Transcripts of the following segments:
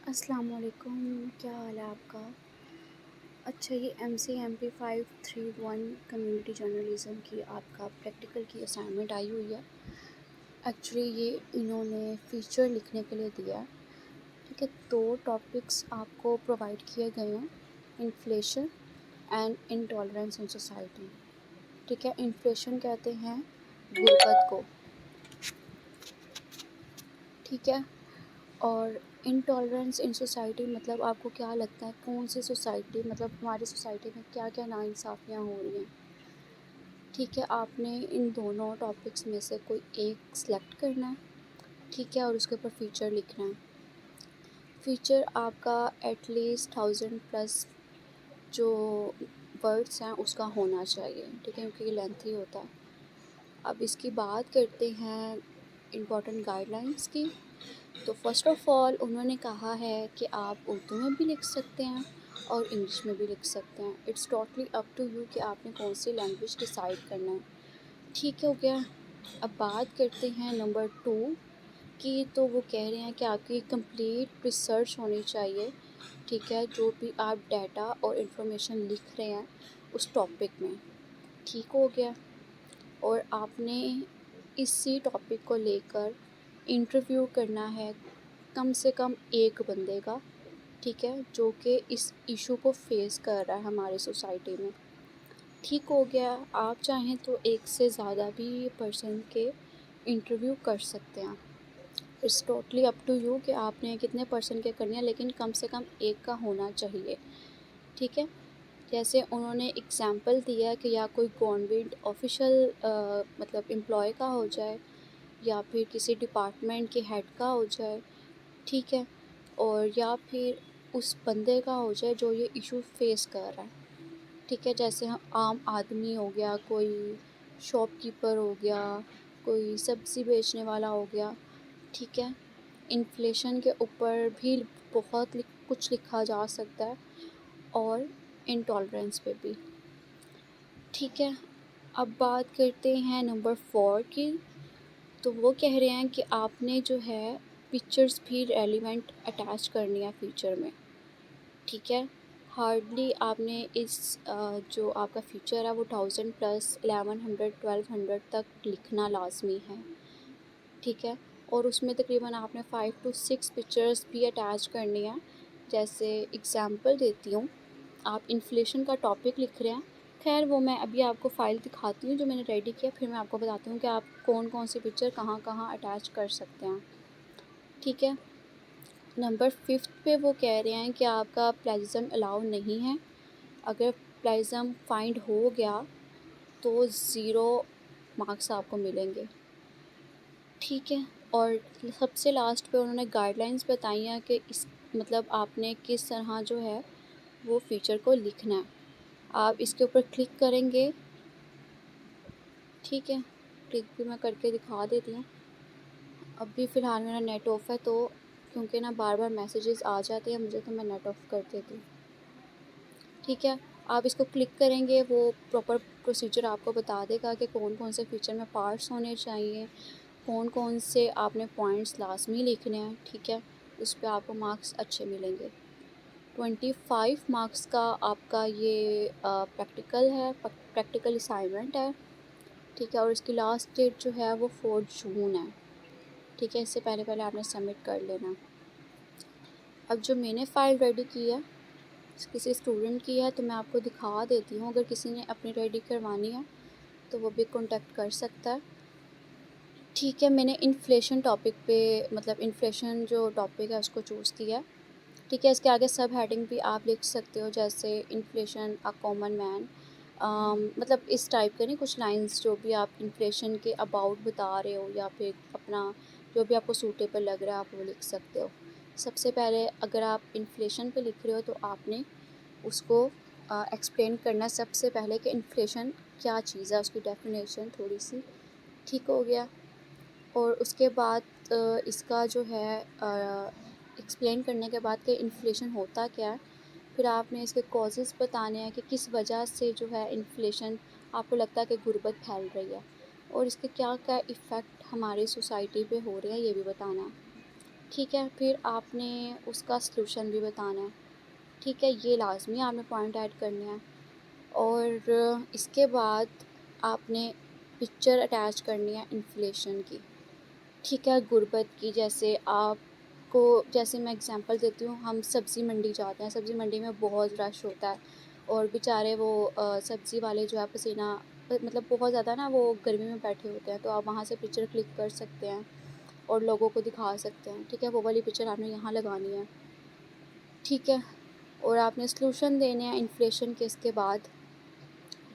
السلام علیکم، کیا حال ہے آپ کا؟ اچھا، یہ MC MP531 کمیونٹی جرنلزم کی آپ کا پریکٹیکل کی اسائنمنٹ آئی ہوئی ہے۔ ایکچولی یہ انہوں نے فیچر لکھنے کے لیے دیا ہے، ٹھیک ہے۔ 2 ٹاپکس آپ کو پرووائڈ کیے گئے ہیں، inflation and intolerance in society, ٹھیک ہے۔ انفلیشن کہتے ہیں غربت کو، ٹھیک ہے، اور انٹالرنس ان سوسائٹی مطلب آپ کو کیا لگتا ہے کون سی سوسائٹی، مطلب ہماری سوسائٹی میں کیا کیا ناانصافیاں ہو رہی ہیں، ٹھیک ہے۔ آپ نے ان دونوں ٹاپکس میں سے کوئی ایک سلیکٹ کرنا ہے، ٹھیک ہے، اور اس کے اوپر فیچر لکھنا ہے۔ فیچر آپ کا ایٹ لیسٹ 1000+ جو ورڈس ہیں اس کا ہونا چاہیے، ٹھیک ہے، کیونکہ یہ لینتھی ہوتا ہے۔ اب اس کی بات کرتے ہیں امپورٹنٹ گائیڈ لائنس کی۔ تو فرسٹ آف آل انہوں نے کہا ہے کہ آپ اردو میں بھی لکھ سکتے ہیں اور انگلش میں بھی لکھ سکتے ہیں، it's totally up to you کہ آپ نے کون سی لینگویج ڈیسائیڈ کرنا ہے، ٹھیک ہو گیا۔ اب بات کرتے ہیں نمبر 2 کی، تو وہ کہہ رہے ہیں کہ آپ کی کمپلیٹ ریسرچ ہونی چاہیے، ٹھیک ہے، جو بھی آپ ڈیٹا اور انفارمیشن لکھ رہے ہیں اس ٹاپک میں، ٹھیک ہو گیا۔ اور آپ نے اسی ٹاپک کو لے کر انٹرویو کرنا ہے کم سے کم ایک بندے کا، ٹھیک ہے، جو کہ اس ایشو کو فیس کر رہا ہے ہماری سوسائٹی میں، ٹھیک ہو گیا۔ آپ چاہیں تو ایک سے زیادہ بھی پرسن کے انٹرویو کر سکتے ہیں، it's totally up to you کہ آپ نے کتنے پرسن کے کرنے ہیں، لیکن کم سے کم ایک کا ہونا چاہیے، ٹھیک ہے۔ جیسے انہوں نے اگزامپل دیا کہ یا کوئی گورنمنٹ آفیشل مطلب امپلائی کا ہو جائے یا پھر کسی ڈپارٹمنٹ کے ہیڈ کا ہو جائے، ٹھیک ہے، اور یا پھر اس بندے کا ہو جائے جو یہ ایشو فیس کر رہا ہے، ٹھیک ہے۔ جیسے عام آدمی ہو گیا، کوئی شاپ کیپر ہو گیا، کوئی سبزی بیچنے والا ہو گیا، ٹھیک ہے۔ انفلیشن کے اوپر بھی بہت کچھ لکھا جا سکتا ہے اور انٹالرنس پہ بھی، ٹھیک ہے۔ اب بات کرتے ہیں نمبر 4 کی، تو وہ کہہ رہے ہیں کہ آپ نے جو ہے پکچرز بھی ریلیونٹ اٹیچ کرنی ہے فیچر میں، ٹھیک ہے۔ ہارڈلی آپ نے اس جو آپ کا فیچر ہے وہ 1000+ 1100 1200 تک لکھنا لازمی ہے، ٹھیک ہے، اور اس میں تقریباً آپ نے 5 to 6 پکچرز بھی اٹیچ کرنی ہے۔ جیسے اگزامپل دیتی ہوں، آپ انفلیشن کا ٹاپک لکھ رہے ہیں، خیر وہ میں ابھی آپ کو فائل دکھاتی ہوں جو میں نے ریڈی کیا، پھر میں آپ کو بتاتی ہوں کہ آپ کون کون سی پکچر کہاں کہاں اٹیچ کر سکتے ہیں، ٹھیک ہے۔ نمبر 5 پہ وہ کہہ رہے ہیں کہ آپ کا پلیجزم الاؤ نہیں ہے، اگر پلیجزم فائنڈ ہو گیا تو 0 مارکس آپ کو ملیں گے، ٹھیک ہے۔ اور سب سے لاسٹ پہ انہوں نے گائیڈ لائنس بتائی ہیں کہ اس مطلب آپ نے کس طرح جو ہے وہ فیچر کو لکھنا ہے۔ آپ اس کے اوپر کلک کریں گے، ٹھیک ہے، کلک بھی میں کر کے دکھا دیتی ہوں۔ اب بھی فی الحال میرا نیٹ آف ہے، تو کیونکہ نا بار بار میسیجز آ جاتے ہیں مجھے، تو میں نیٹ آف کر دیتی ہوں، ٹھیک ہے۔ آپ اس کو کلک کریں گے، وہ پراپر پروسیجر آپ کو بتا دے گا کہ کون کون سے فیچر میں پارٹس ہونے چاہیے، کون کون سے آپ نے پوائنٹس لازمی لکھنے ہیں، ٹھیک ہے، اس پہ آپ کو مارکس اچھے ملیں گے۔ 25 مارکس کا آپ کا یہ پریکٹیکل ہے، پریکٹیکل اسائنمنٹ ہے، ٹھیک ہے، اور اس کی لاسٹ ڈیٹ جو ہے وہ 4 جون ہے، ٹھیک ہے، اس سے پہلے پہلے آپ نے سبمٹ کر لینا۔ اب جو میں نے فائل ریڈی کی ہے کسی اسٹوڈنٹ کی ہے، تو میں آپ کو دکھا دیتی ہوں، اگر کسی نے اپنی ریڈی کروانی ہے تو وہ بھی کانٹیکٹ کر سکتا ہے، ٹھیک ہے۔ میں نے انفلیشن ٹاپک پہ مطلب انفلیشن جو ٹاپک ہے اس کو چوز کیا، ٹھیک ہے۔ اس کے آگے سب ہیڈنگ بھی آپ لکھ سکتے ہو، جیسے انفلیشن اے کامن مین، مطلب اس ٹائپ کے نہیں، کچھ لائنس جو بھی آپ انفلیشن کے اباؤٹ بتا رہے ہو یا پھر اپنا جو بھی آپ کو سوٹیبل لگ رہا ہے آپ وہ لکھ سکتے ہو۔ سب سے پہلے اگر آپ انفلیشن پہ لکھ رہے ہو تو آپ نے اس کو ایکسپلین کرنا سب سے پہلے کہ انفلیشن کیا چیز ہے، اس کی ڈیفینیشن تھوڑی سی، ٹھیک ہو گیا۔ اور اس کے بعد اس کا جو ہے ایکسپلین کرنے کے بعد کہ انفلیشن ہوتا کیا ہے، پھر آپ نے اس کے کازز بتانے ہیں کہ کس وجہ سے جو ہے انفلیشن آپ کو لگتا ہے کہ غربت پھیل رہی ہے، اور اس کے کیا کیا ایفیکٹ ہماری سوسائٹی پہ ہو رہے ہیں یہ بھی بتانا ہے، ٹھیک ہے، پھر آپ نے اس کا سلوشن بھی بتانا ہے، ٹھیک ہے، یہ لازمی آپ نے پوائنٹ ایڈ کرنے ہیں۔ اور اس کے بعد آپ نے پکچر اٹیچ کرنی ہے انفلیشن کی، ٹھیک ہے، غربت کی۔ جیسے آپ کو، جیسے میں اگزامپل دیتی ہوں، ہم سبزی منڈی جاتے ہیں، سبزی منڈی میں بہت رش ہوتا ہے، اور بیچارے وہ سبزی والے جو ہے پسینہ، مطلب بہت زیادہ نا، وہ گرمی میں بیٹھے ہوتے ہیں، تو آپ وہاں سے پکچر کلک کر سکتے ہیں اور لوگوں کو دکھا سکتے ہیں، ٹھیک ہے، وہ والی پکچر آپ نے یہاں لگانی ہے، ٹھیک ہے۔ اور آپ نے سلوشن دینے ہیں انفلیشن کے۔ اس کے بعد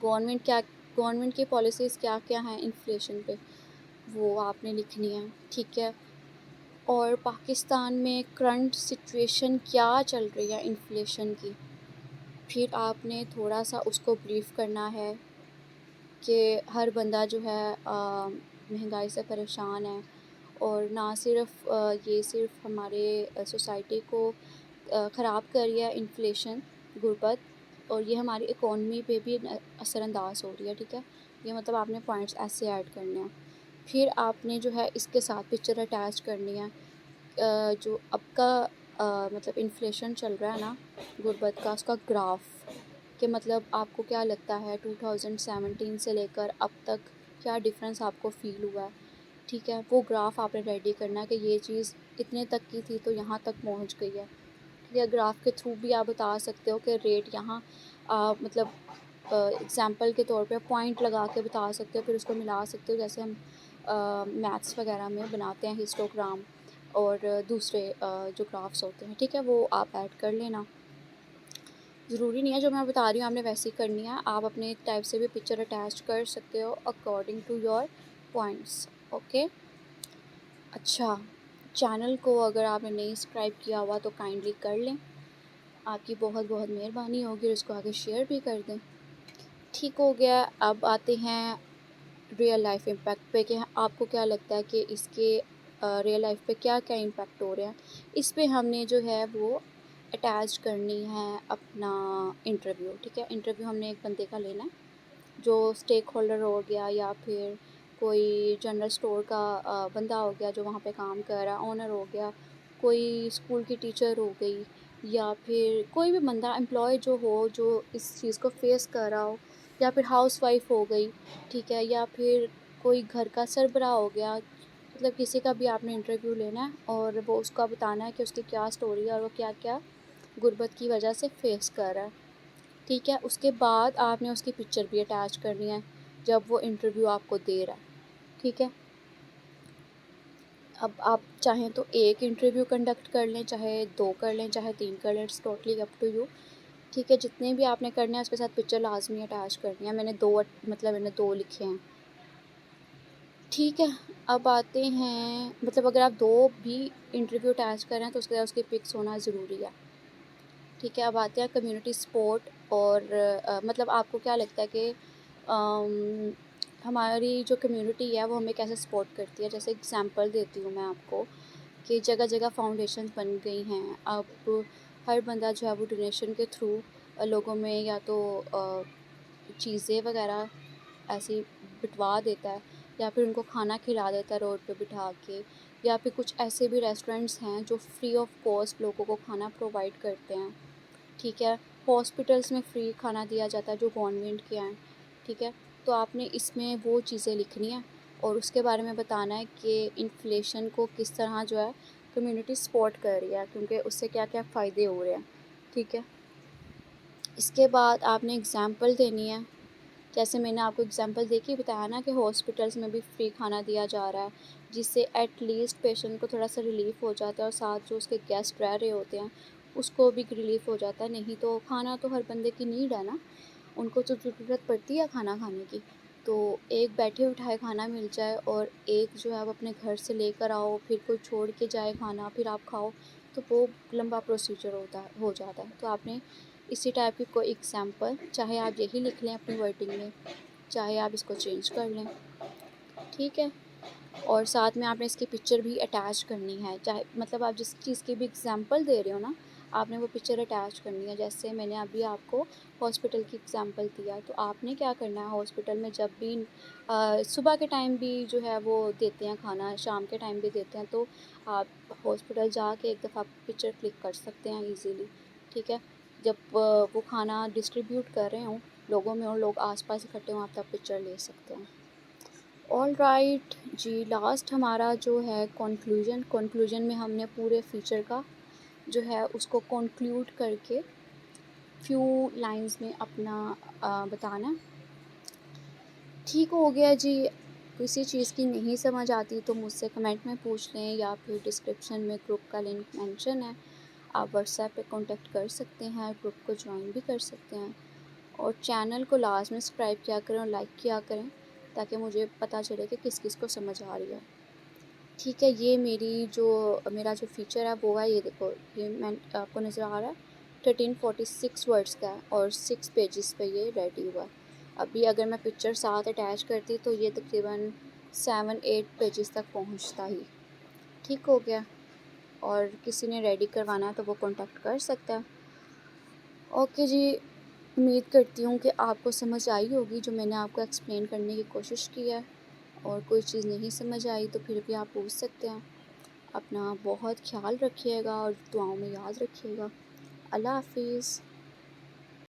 گورنمنٹ کی پالیسیز کیا کیا ہیں انفلیشن پہ، وہ آپ نے لکھنی ہے، ٹھیک ہے۔ اور پاکستان میں کرنٹ سچویشن کیا چل رہی ہے انفلیشن کی، پھر آپ نے تھوڑا سا اس کو بریف کرنا ہے کہ ہر بندہ جو ہے مہنگائی سے پریشان ہے، اور نہ صرف یہ صرف ہمارے سوسائٹی کو خراب کر رہی ہے انفلیشن، غربت، اور یہ ہماری اکانومی پہ بھی اثر انداز ہو رہی ہے، ٹھیک ہے۔ یہ مطلب آپ نے پوائنٹس ایسے ایڈ کرنے ہیں۔ پھر آپ نے جو ہے اس کے ساتھ پکچر اٹیچ کرنی ہے، جو اب کا مطلب انفلیشن چل رہا ہے نا غربت کا، اس کا گراف، کہ مطلب آپ کو کیا لگتا ہے 2017 سے لے کر اب تک کیا ڈفرینس آپ کو فیل ہوا ہے، ٹھیک ہے۔ وہ گراف آپ نے ریڈی کرنا ہے کہ یہ چیز اتنے تک کی تھی تو یہاں تک پہنچ گئی ہے، ٹھیک ہے۔ گراف کے تھرو بھی آپ بتا سکتے ہو کہ ریٹ یہاں مطلب اگزامپل کے طور پہ پوائنٹ لگا کے بتا سکتے ہو، پھر اس کو ملا سکتے ہو، جیسے ہم میتھس وغیرہ میں بناتے ہیں ہسٹوگرام اور دوسرے جو گرافس ہوتے ہیں، ٹھیک ہے، وہ آپ ایڈ کر لینا۔ ضروری نہیں ہے جو میں بتا رہی ہوں آپ نے ویسی کرنی ہے، آپ اپنے ٹائپ سے بھی پکچر اٹیچ کر سکتے ہو according to your points, okay. اچھا، چینل کو اگر آپ نے نہیں سبسکرائب کیا ہوا تو کائنڈلی کر لیں، آپ کی بہت بہت مہربانی ہوگی، اور اس کو آگے شیئر بھی کر دیں۔ ٹھیک ہو گیا، اب آتے ہیں ریئل لائف امپیکٹ پہ، کہ آپ کو کیا لگتا ہے کہ اس کے ریئل لائف پہ کیا کیا امپیکٹ ہو رہے ہیں۔ اس پہ ہم نے جو ہے وہ اٹیچ کرنی ہے اپنا انٹرویو، ٹھیک ہے۔ انٹرویو ہم نے ایک بندے کا لینا ہے جو اسٹیک ہولڈر ہو گیا، یا پھر کوئی جنرل اسٹور کا بندہ ہو گیا جو وہاں پہ کام کر رہا ہے، آنر ہو گیا، کوئی اسکول کی ٹیچر ہو گئی، یا پھر کوئی بھی بندہ امپلائی جو ہو جو اس چیز کو فیس کر رہا ہو، یا پھر ہاؤس وائف ہو گئی، ٹھیک ہے، یا پھر کوئی گھر کا سربراہ ہو گیا، مطلب کسی کا بھی آپ نے انٹرویو لینا ہے اور وہ اس کا بتانا ہے کہ اس کی کیا سٹوری ہے اور وہ کیا کیا غربت کی وجہ سے فیس کر رہا ہے، ٹھیک ہے۔ اس کے بعد آپ نے اس کی پکچر بھی اٹیچ کرنی ہے جب وہ انٹرویو آپ کو دے رہا ہے، ٹھیک ہے۔ اب آپ چاہیں تو ایک انٹرویو کنڈکٹ کر لیں، چاہے 2 کر لیں، چاہے 3 کر لیں، it's totally up to you, ٹھیک ہے۔ جتنے بھی آپ نے کرنے ہیں اس کے ساتھ پکچر لازمی اٹیچ کرنی ہے، میں نے 2 لکھے ہیں، ٹھیک ہے۔ اب آتے ہیں، مطلب اگر آپ 2 بھی انٹرویو اٹیچ کر رہے ہیں تو اس کے ساتھ اس کی پکس ہونا ضروری ہے، ٹھیک ہے۔ اب آتے ہیں کمیونٹی سپورٹ، اور مطلب آپ کو کیا لگتا ہے کہ ہماری جو کمیونٹی ہے وہ ہمیں کیسے سپورٹ کرتی ہے۔ جیسے اگزامپل دیتی ہوں میں آپ کو کہ جگہ جگہ فاؤنڈیشنز بن گئی ہیں، اب ہر بندہ جو ہے وہ ڈونیشن کے تھرو لوگوں میں یا تو چیزیں وغیرہ ایسی بٹوا دیتا ہے، یا پھر ان کو کھانا کھلا دیتا ہے روڈ پہ بٹھا کے، یا پھر کچھ ایسے بھی ریسٹورینٹس ہیں جو فری آف کاسٹ لوگوں کو کھانا پرووائڈ کرتے ہیں، ٹھیک ہے۔ ہاسپٹلس میں فری کھانا دیا جاتا ہے جو گورنمنٹ کے ہیں، ٹھیک ہے۔ تو آپ نے اس میں وہ چیزیں لکھنی ہیں اور اس کے بارے میں بتانا ہے کہ انفلیشن کو کس طرح جو ہے کمیونٹی سپورٹ کر رہی ہے، کیونکہ اس سے کیا کیا فائدے ہو رہے ہیں، ٹھیک ہے۔ اس کے بعد آپ نے اگزامپل دینی ہے، جیسے میں نے آپ کو اگزامپل دے کے بتایا نا کہ ہاسپٹلس میں بھی فری کھانا دیا جا رہا ہے، جس سے ایٹ لیسٹ پیشنٹ کو تھوڑا سا ریلیف ہو جاتا ہے، اور ساتھ جو اس کے گیسٹ رہ رہے ہوتے ہیں اس کو بھی ریلیف ہو جاتا ہے۔ نہیں تو کھانا تو ہر بندے کی نیڈ ہے نا، ان کو تو ضرورت پڑتی ہے کھانا کھانے کی، تو ایک بیٹھے اٹھائے کھانا مل جائے، اور ایک جو ہے آپ اپنے گھر سے لے کر آؤ، پھر کوئی چھوڑ کے جائے کھانا، پھر آپ کھاؤ، تو وہ لمبا پروسیجر ہو جاتا ہے۔ تو آپ نے اسی ٹائپ کی کوئی اگزامپل، چاہے آپ یہی لکھ لیں اپنی ورڈنگ میں، چاہے آپ اس کو چینج کر لیں، ٹھیک ہے۔ اور ساتھ میں آپ نے اس کی پکچر بھی اٹیچ کرنی ہے، چاہے مطلب آپ جس چیز کی بھی اگزامپل دے رہے ہو نا، آپ نے وہ پکچر اٹیچ کرنی ہے. جیسے میں نے ابھی آپ کو ہاسپٹل کی اگزامپل دیا، تو آپ نے کیا کرنا ہے، ہاسپٹل میں جب بھی صبح کے ٹائم بھی جو ہے وہ دیتے ہیں کھانا، شام کے ٹائم بھی دیتے ہیں، تو آپ ہاسپٹل جا کے ایک دفعہ پکچر کلک کر سکتے ہیں ایزیلی. ٹھیک ہے، جب وہ کھانا ڈسٹریبیوٹ کر رہے ہوں لوگوں میں اور لوگ آس پاس اکٹھے ہوں، آپ تب پکچر لے سکتے ہیں. آل رائٹ جی، لاسٹ ہمارا جو ہے کنکلوژن میں ہم نے پورے فیچر کا جو ہے اس کو کنکلوڈ کر کے فیو لائنز میں اپنا بتانا ہے. ٹھیک ہو گیا جی. کسی چیز کی نہیں سمجھ آتی تو مجھ سے کمنٹ میں پوچھ لیں، یا پھر ڈسکرپشن میں گروپ کا لنک مینشن ہے، آپ واٹس ایپ پہ کانٹیکٹ کر سکتے ہیں، گروپ کو جوائن بھی کر سکتے ہیں. اور چینل کو لازمی سبسکرائب کیا کریں اور لائک کیا کریں تاکہ مجھے پتہ چلے کہ کس کس کو سمجھ آ رہی ہے. ٹھیک ہے، یہ میرا جو فیچر ہے وہ ہے، یہ دیکھو، یہ میں آپ کو نظر آ رہا ہے 1346 ورڈس کا ہے اور 6 پیجز پہ یہ ریڈی ہوا ہے. ابھی اگر میں پکچر ساتھ اٹیچ کرتی تو یہ تقریباً 7-8 پیجز تک پہنچتا ہی. ٹھیک ہو گیا، اور کسی نے ریڈی کروانا ہے تو وہ کانٹیکٹ کر سکتا ہے. اوکے جی، امید کرتی ہوں کہ آپ کو سمجھ آئی ہوگی جو میں نے آپ کو ایکسپلین کرنے کی کوشش کی ہے. اور کوئی چیز نہیں سمجھ آئی تو پھر بھی آپ پوچھ سکتے ہیں. اپنا بہت خیال رکھیے گا اور دعاؤں میں یاد رکھیے گا. اللہ حافظ.